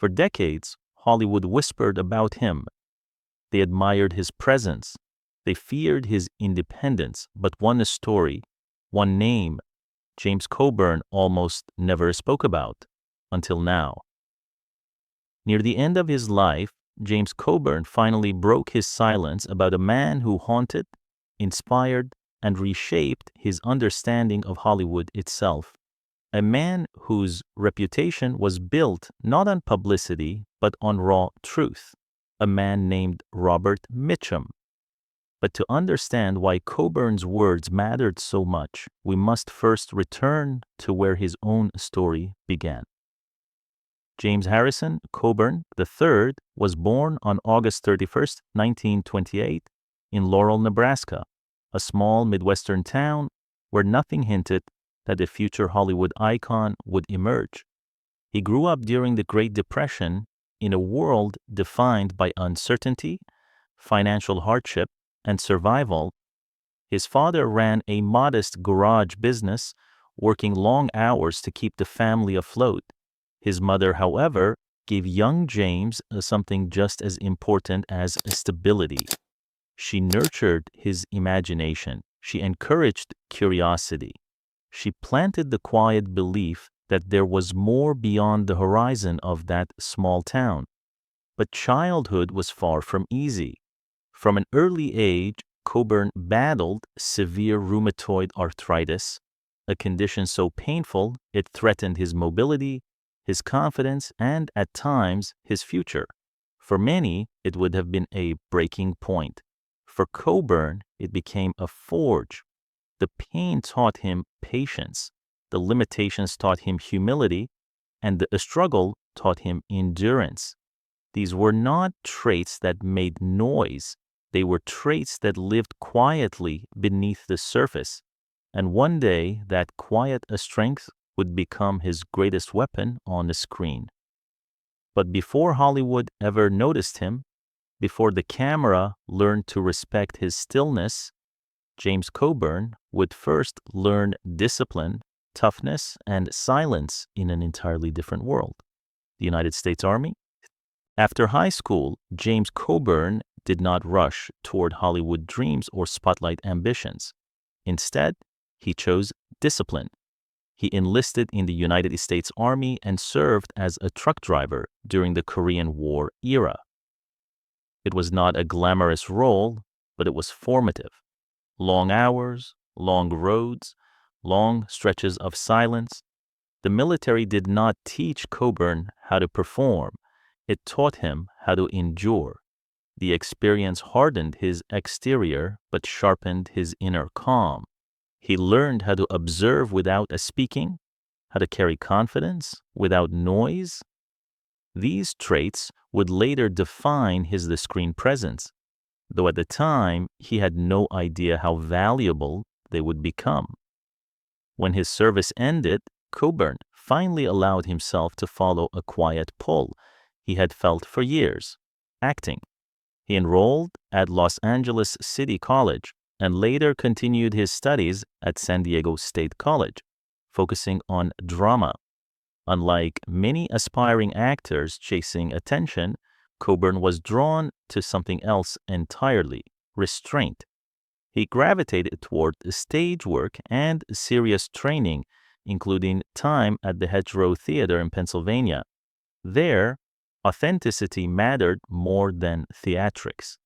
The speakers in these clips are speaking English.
For decades, Hollywood whispered about him. They admired his presence. They feared his independence, but one story, one name, James Coburn almost never spoke about, until now. Near the end of his life, James Coburn finally broke his silence about a man who haunted, inspired, and reshaped his understanding of Hollywood itself. A man whose reputation was built not on publicity, but on raw truth. A man named Robert Mitchum. But to understand why Coburn's words mattered so much, we must first return to where his own story began. James Harrison Coburn III was born on August 31st, 1928, in Laurel, Nebraska, a small Midwestern town where nothing hinted that a future Hollywood icon would emerge. He grew up during the Great Depression in a world defined by uncertainty, financial hardship, and survival. His father ran a modest garage business, working long hours to keep the family afloat. His mother, however, gave young James something just as important as stability. She nurtured his imagination. She encouraged curiosity. She planted the quiet belief that there was more beyond the horizon of that small town. But childhood was far from easy. From an early age, Coburn battled severe rheumatoid arthritis, a condition so painful it threatened his mobility, his confidence, and, at times, his future. For many, it would have been a breaking point. For Coburn, it became a forge. The pain taught him patience, the limitations taught him humility, and the struggle taught him endurance. These were not traits that made noise. They were traits that lived quietly beneath the surface. And one day, that quiet strength would become his greatest weapon on the screen. But before Hollywood ever noticed him, before the camera learned to respect his stillness, James Coburn would first learn discipline, toughness, and silence in an entirely different world, the United States Army. After high school, James Coburn did not rush toward Hollywood dreams or spotlight ambitions. Instead, he chose discipline. He enlisted in the United States Army and served as a truck driver during the Korean War era. It was not a glamorous role, but it was formative. Long hours, long roads, long stretches of silence. The military did not teach Coburn how to perform. It taught him how to endure. The experience hardened his exterior, but sharpened his inner calm. He learned how to observe without speaking, how to carry confidence without noise. These traits would later define his screen presence, though at the time he had no idea how valuable they would become. When his service ended, Coburn finally allowed himself to follow a quiet pull he had felt for years: acting. He enrolled at Los Angeles City College and later continued his studies at San Diego State College, focusing on drama. Unlike many aspiring actors chasing attention, Coburn was drawn to something else entirely: restraint. He gravitated toward stage work and serious training, including time at the Hedgerow Theater in Pennsylvania. There, authenticity mattered more than theatrics.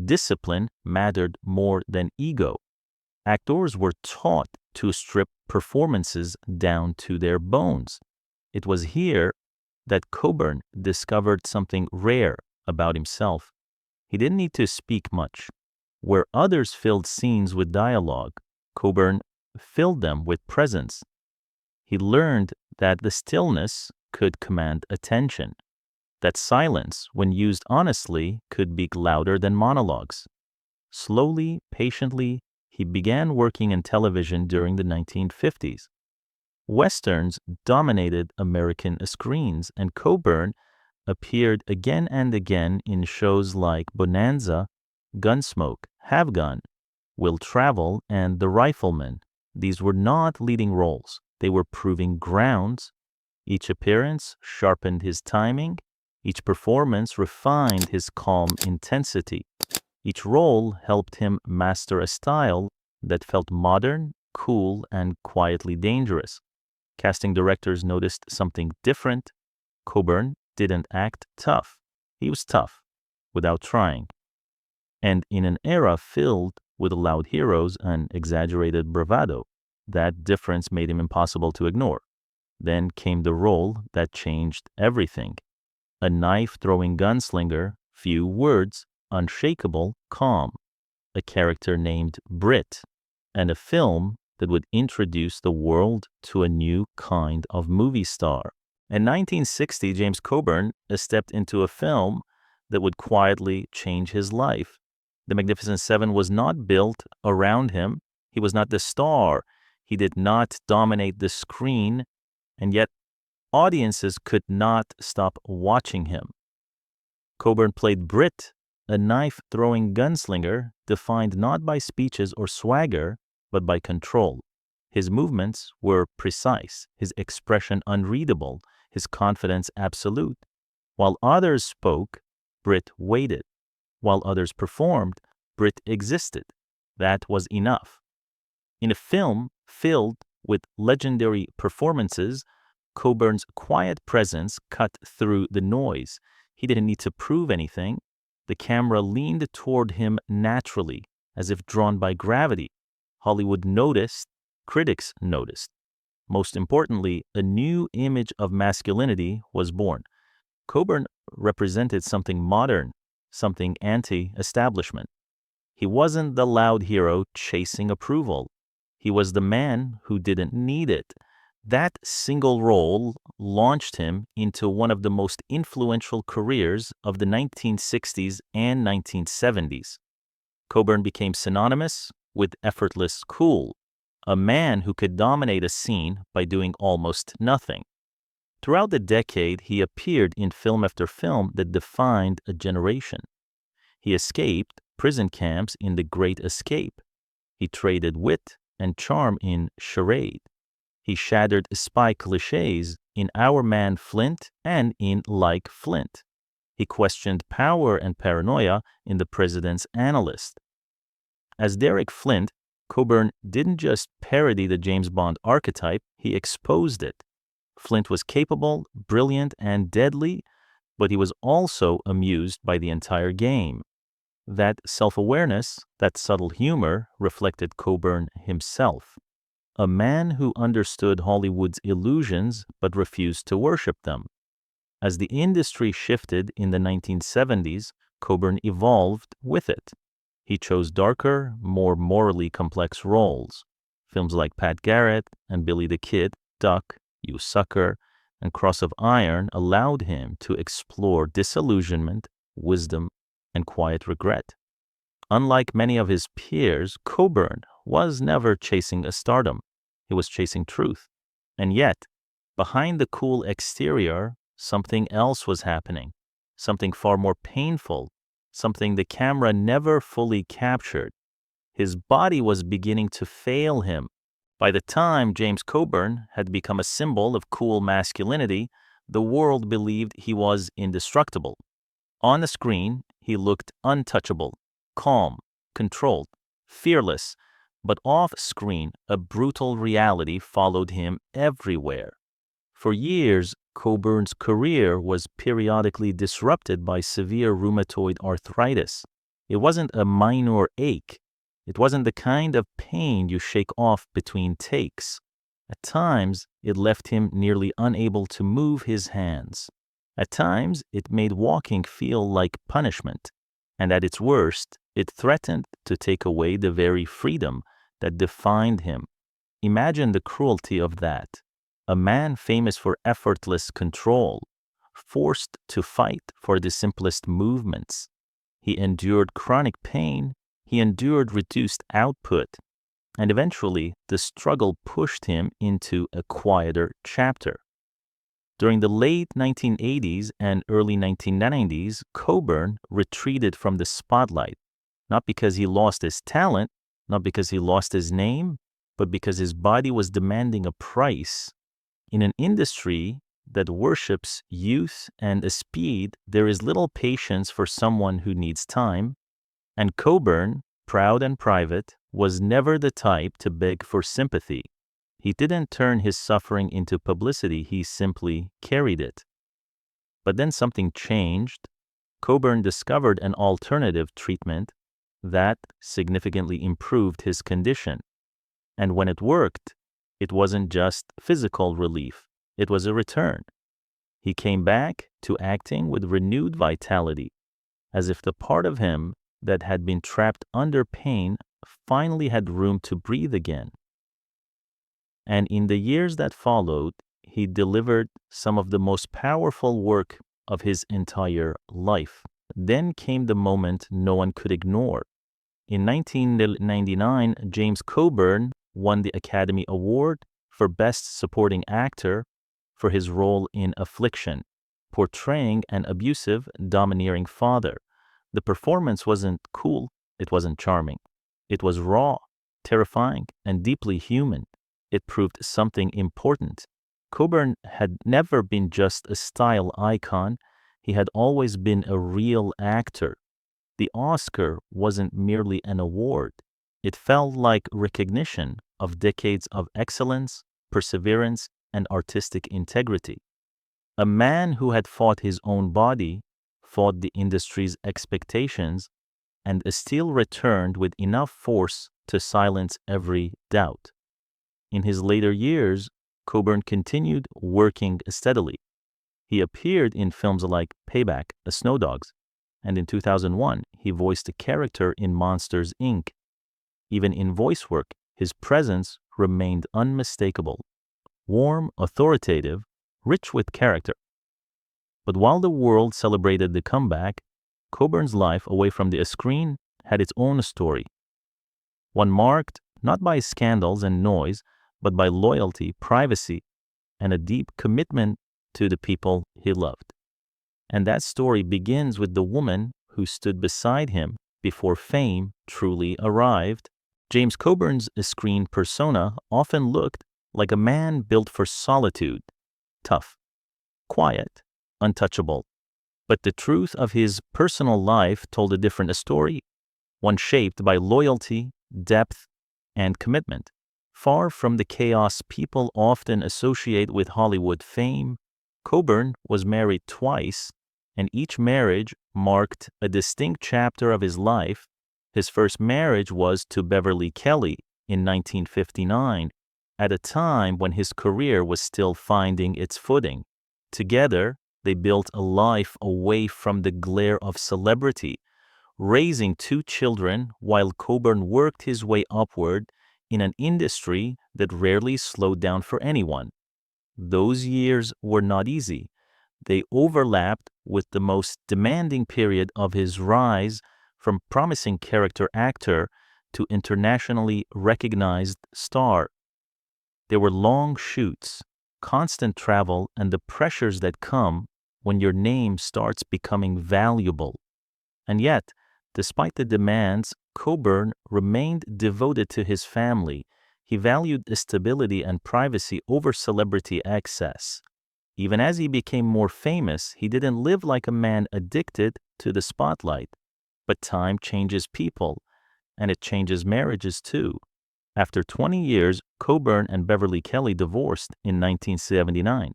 Discipline mattered more than ego. Actors were taught to strip performances down to their bones. It was here that Coburn discovered something rare about himself. He didn't need to speak much. Where others filled scenes with dialogue, Coburn filled them with presence. He learned that the stillness could command attention, that silence, when used honestly, could be louder than monologues. Slowly, patiently, he began working in television during the 1950s. Westerns dominated American screens, and Coburn appeared again and again in shows like Bonanza, Gunsmoke, Have Gun, Will Travel, and The Rifleman. These were not leading roles. They were proving grounds. Each appearance sharpened his timing, Each performance refined his calm intensity. Each role helped him master a style that felt modern, cool, and quietly dangerous. Casting directors noticed something different. Coburn didn't act tough. He was tough, without trying. And in an era filled with loud heroes and exaggerated bravado, that difference made him impossible to ignore. Then came the role that changed everything. A knife-throwing gunslinger, few words, unshakable, calm. A character named Britt, and a film that would introduce the world to a new kind of movie star. In 1960, James Coburn stepped into a film that would quietly change his life. The Magnificent Seven was not built around him. He was not the star. He did not dominate the screen, and yet audiences could not stop watching him. Coburn played Britt, a knife-throwing gunslinger defined not by speeches or swagger, but by control. His movements were precise, his expression unreadable, his confidence absolute. While others spoke, Britt waited. While others performed, Britt existed. That was enough. In a film filled with legendary performances, Coburn's quiet presence cut through the noise. He didn't need to prove anything. The camera leaned toward him naturally, as if drawn by gravity. Hollywood noticed, critics noticed. Most importantly, a new image of masculinity was born. Coburn represented something modern, something anti-establishment. He wasn't the loud hero chasing approval. He was the man who didn't need it. That single role launched him into one of the most influential careers of the 1960s and 1970s. Coburn became synonymous with effortless cool, a man who could dominate a scene by doing almost nothing. Throughout the decade, he appeared in film after film that defined a generation. He escaped prison camps in The Great Escape. He traded wit and charm in Charade. He shattered spy cliches in Our Man Flint and in Like Flint. He questioned power and paranoia in The President's Analyst. As Derek Flint, Coburn didn't just parody the James Bond archetype, he exposed it. Flint was capable, brilliant, and deadly, but he was also amused by the entire game. That self-awareness, that subtle humor, reflected Coburn himself. A man who understood Hollywood's illusions but refused to worship them. As the industry shifted in the 1970s, Coburn evolved with it. He chose darker, more morally complex roles. Films like Pat Garrett and Billy the Kid, Duck, You Sucker, and Cross of Iron allowed him to explore disillusionment, wisdom, and quiet regret. Unlike many of his peers, Coburn was never chasing a stardom. He was chasing truth. And yet, behind the cool exterior, something else was happening. Something far more painful. Something the camera never fully captured. His body was beginning to fail him. By the time James Coburn had become a symbol of cool masculinity, the world believed he was indestructible. On the screen, he looked untouchable, calm, controlled, fearless, but off-screen, a brutal reality followed him everywhere. For years, Coburn's career was periodically disrupted by severe rheumatoid arthritis. It wasn't a minor ache. It wasn't the kind of pain you shake off between takes. At times, it left him nearly unable to move his hands. At times, it made walking feel like punishment. And at its worst, it threatened to take away the very freedom that defined him. Imagine the cruelty of that. A man famous for effortless control, forced to fight for the simplest movements. He endured chronic pain, he endured reduced output, and eventually the struggle pushed him into a quieter chapter. During the late 1980s and early 1990s, Coburn retreated from the spotlight, not because he lost his talent, not because he lost his name, but because his body was demanding a price. In an industry that worships youth and speed, there is little patience for someone who needs time, and Coburn, proud and private, was never the type to beg for sympathy. He didn't turn his suffering into publicity, he simply carried it. But then something changed. Coburn discovered an alternative treatment that significantly improved his condition. And when it worked, it wasn't just physical relief, it was a return. He came back to acting with renewed vitality, as if the part of him that had been trapped under pain finally had room to breathe again. And in the years that followed, he delivered some of the most powerful work of his entire life. Then came the moment no one could ignore. In 1999, James Coburn won the Academy Award for Best Supporting Actor for his role in Affliction, portraying an abusive, domineering father. The performance wasn't cool, it wasn't charming. It was raw, terrifying, and deeply human. It proved something important. Coburn had never been just a style icon, he had always been a real actor. The Oscar wasn't merely an award. It felt like recognition of decades of excellence, perseverance, and artistic integrity. A man who had fought his own body, fought the industry's expectations, and still returned with enough force to silence every doubt. In his later years, Coburn continued working steadily. He appeared in films like Payback, Snow Dogs, and in 2001, he voiced a character in Monsters, Inc. Even in voice work, his presence remained unmistakable, warm, authoritative, rich with character. But while the world celebrated the comeback, Coburn's life away from the screen had its own story. One marked not by scandals and noise, but by loyalty, privacy, and a deep commitment to the people he loved. And that story begins with the woman who stood beside him before fame truly arrived. James Coburn's screen persona often looked like a man built for solitude, tough, quiet, untouchable. But the truth of his personal life told a different story, one shaped by loyalty, depth, and commitment. Far from the chaos people often associate with Hollywood fame, Coburn was married twice, and each marriage marked a distinct chapter of his life. His first marriage was to Beverly Kelly in 1959, at a time when his career was still finding its footing. Together, they built a life away from the glare of celebrity, raising 2 children while Coburn worked his way upward in an industry that rarely slowed down for anyone. Those years were not easy. They overlapped with the most demanding period of his rise from promising character actor to internationally recognized star. There were long shoots, constant travel, and the pressures that come when your name starts becoming valuable. And yet, despite the demands, Coburn remained devoted to his family. He valued stability and privacy over celebrity excess. Even as he became more famous, he didn't live like a man addicted to the spotlight. But time changes people, and it changes marriages too. After 20 years, Coburn and Beverly Kelly divorced in 1979,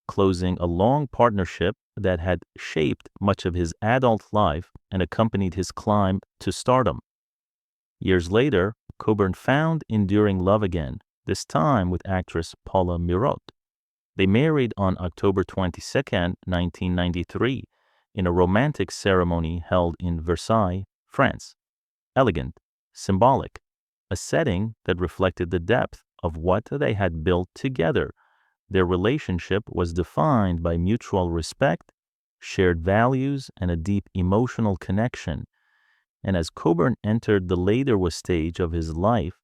closing a long partnership that had shaped much of his adult life and accompanied his climb to stardom. Years later, Coburn found enduring love again, this time with actress Paula Mirot. They married on October 22, 1993, in a romantic ceremony held in Versailles, France. Elegant, symbolic, a setting that reflected the depth of what they had built together. Their relationship was defined by mutual respect, shared values, and a deep emotional connection. And as Coburn entered the later stage of his life,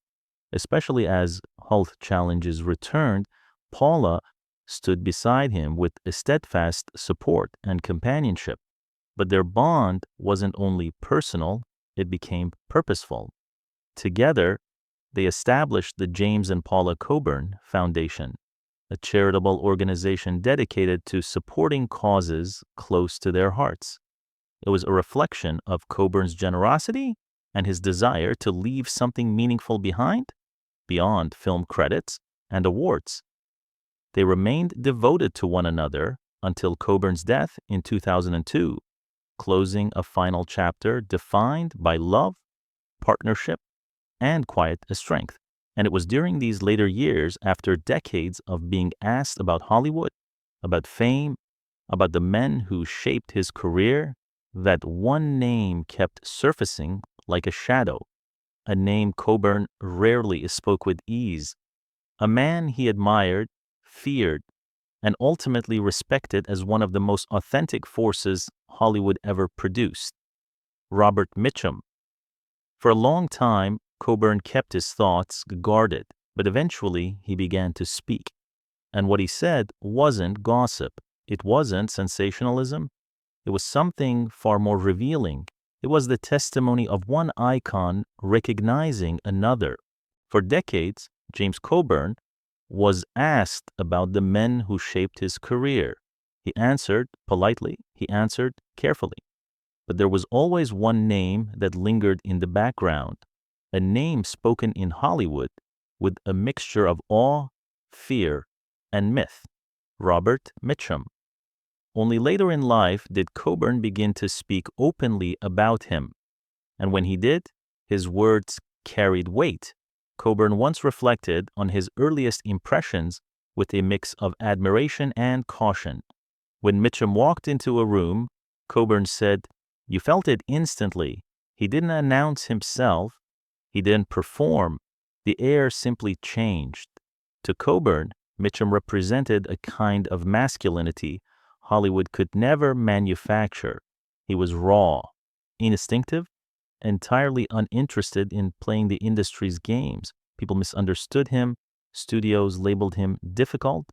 especially as health challenges returned, Paula stood beside him with a steadfast support and companionship. But their bond wasn't only personal, it became purposeful. Together, they established the James and Paula Coburn Foundation, a charitable organization dedicated to supporting causes close to their hearts. It was a reflection of Coburn's generosity and his desire to leave something meaningful behind, beyond film credits and awards. They remained devoted to one another until Coburn's death in 2002, closing a final chapter defined by love, partnership, and quiet strength. And it was during these later years, after decades of being asked about Hollywood, about fame, about the men who shaped his career, that one name kept surfacing like a shadow, a name Coburn rarely spoke with ease, a man he admired, feared, and ultimately respected as one of the most authentic forces Hollywood ever produced, Robert Mitchum. For a long time, Coburn kept his thoughts guarded, but eventually he began to speak. And what he said wasn't gossip. It wasn't sensationalism. It was something far more revealing. It was the testimony of one icon recognizing another. For decades, James Coburn was asked about the men who shaped his career. He answered politely, he answered carefully. But there was always one name that lingered in the background, a name spoken in Hollywood with a mixture of awe, fear, and myth, Robert Mitchum. Only later in life did Coburn begin to speak openly about him, and when he did, his words carried weight. Coburn once reflected on his earliest impressions with a mix of admiration and caution. When Mitchum walked into a room, Coburn said, "You felt it instantly. He didn't announce himself. He didn't perform. The air simply changed." To Coburn, Mitchum represented a kind of masculinity Hollywood could never manufacture. He was raw, instinctive, entirely uninterested in playing the industry's games. People misunderstood him. Studios labeled him difficult.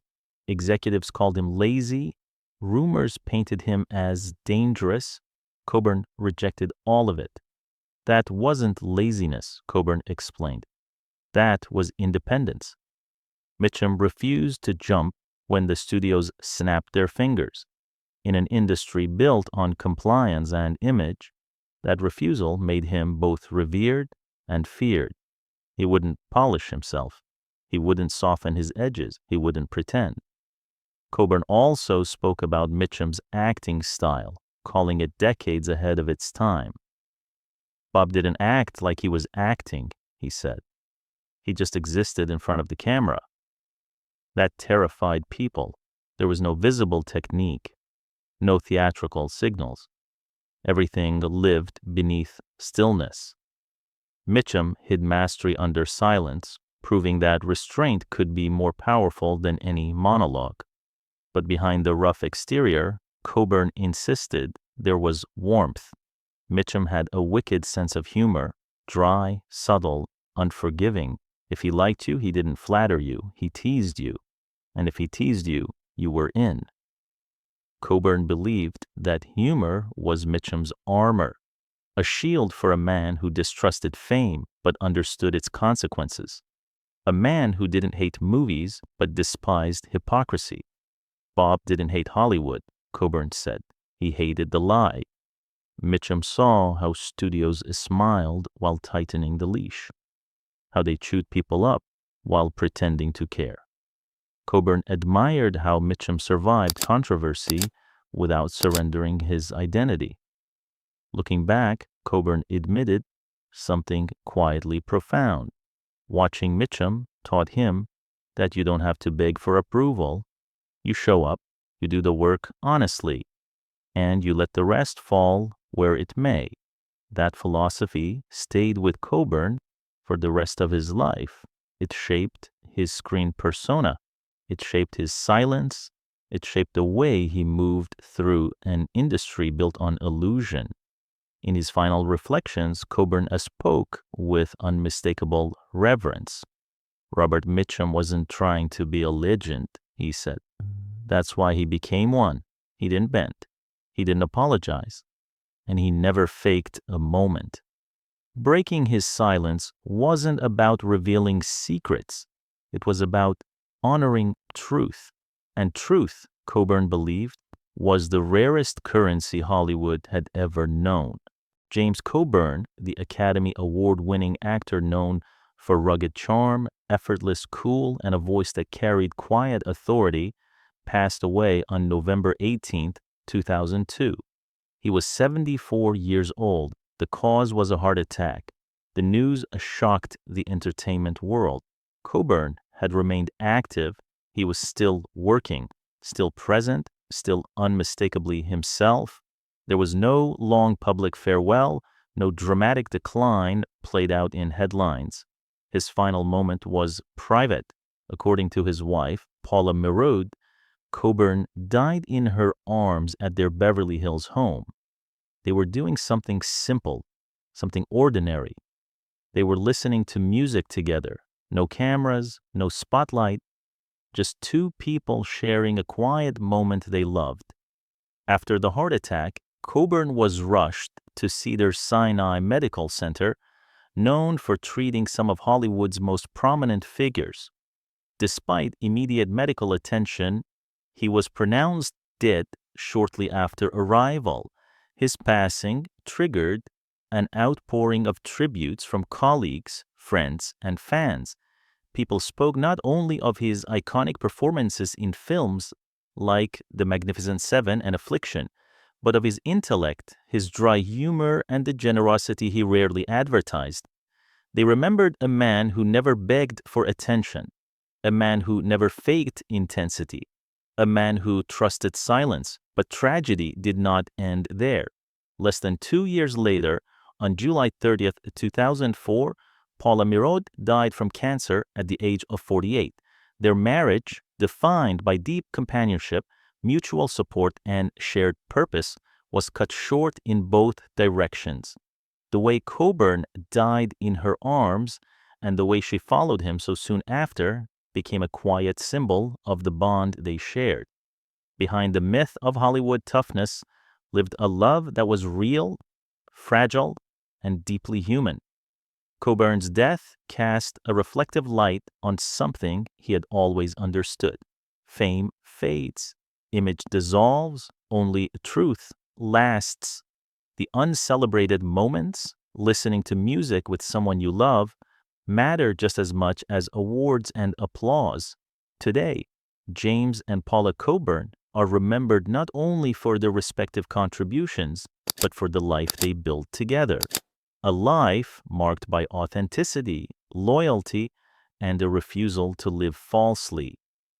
Executives called him lazy. Rumors painted him as dangerous. Coburn rejected all of it. That wasn't laziness, Coburn explained. That was independence. Mitchum refused to jump when the studios snapped their fingers. In an industry built on compliance and image, that refusal made him both revered and feared. He wouldn't polish himself. He wouldn't soften his edges. He wouldn't pretend. Coburn also spoke about Mitchum's acting style, calling it decades ahead of its time. Bob didn't act like he was acting, he said. He just existed in front of the camera. That terrified people. There was no visible technique, no theatrical signals. Everything lived beneath stillness. Mitchum hid mastery under silence, proving that restraint could be more powerful than any monologue. But behind the rough exterior, Coburn insisted there was warmth. Mitchum had a wicked sense of humor, dry, subtle, unforgiving. If he liked you, he didn't flatter you, he teased you. And if he teased you, you were in. Coburn believed that humor was Mitchum's armor, a shield for a man who distrusted fame but understood its consequences, a man who didn't hate movies but despised hypocrisy. Bob didn't hate Hollywood, Coburn said. He hated the lie. Mitchum saw how studios smiled while tightening the leash, how they chewed people up while pretending to care. Coburn admired how Mitchum survived controversy without surrendering his identity. Looking back, Coburn admitted something quietly profound. Watching Mitchum taught him that you don't have to beg for approval. You show up, you do the work honestly, and you let the rest fall where it may. That philosophy stayed with Coburn for the rest of his life. It shaped his screen persona. It shaped his silence. It shaped the way he moved through an industry built on illusion. In his final reflections, Coburn spoke with unmistakable reverence. Robert Mitchum wasn't trying to be a legend, he said. That's why he became one. He didn't bend. He didn't apologize. And he never faked a moment. Breaking his silence wasn't about revealing secrets. It was about honoring truth. And truth, Coburn believed, was the rarest currency Hollywood had ever known. James Coburn, the Academy Award-winning actor known for rugged charm, effortless cool, and a voice that carried quiet authority, passed away on November 18, 2002. He was 74 years old. The cause was a heart attack. The news shocked the entertainment world. Coburn had remained active. He was still working, still present, still unmistakably himself. There was no long public farewell, no dramatic decline played out in headlines. His final moment was private. According to his wife, Paula Merode, Coburn died in her arms at their Beverly Hills home. They were doing something simple, something ordinary. They were listening to music together. No cameras, no spotlight, just two people sharing a quiet moment they loved. After the heart attack, Coburn was rushed to Cedars-Sinai Medical Center, known for treating some of Hollywood's most prominent figures. Despite immediate medical attention, he was pronounced dead shortly after arrival. His passing triggered an outpouring of tributes from colleagues, friends, and fans. People spoke not only of his iconic performances in films like The Magnificent Seven and Affliction, but of his intellect, his dry humor, and the generosity he rarely advertised. They remembered a man who never begged for attention, a man who never faked intensity, a man who trusted silence, but tragedy did not end there. Less than 2 years later, on July 30th, 2004, Paula Merode died from cancer at the age of 48. Their marriage, defined by deep companionship, mutual support, and shared purpose, was cut short in both directions. The way Coburn died in her arms and the way she followed him so soon after became a quiet symbol of the bond they shared. Behind the myth of Hollywood toughness lived a love that was real, fragile, and deeply human. Coburn's death cast a reflective light on something he had always understood. Fame fades, image dissolves, only truth lasts. The uncelebrated moments, listening to music with someone you love, matter just as much as awards and applause. Today, James and Paula Coburn are remembered not only for their respective contributions, but for the life they built together. A life marked by authenticity, loyalty, and a refusal to live falsely.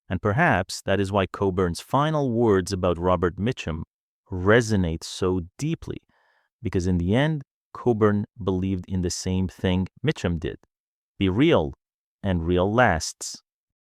And perhaps that is why Coburn's final words about Robert Mitchum resonate so deeply, because in the end, Coburn believed in the same thing Mitchum did. Be real, and real lasts.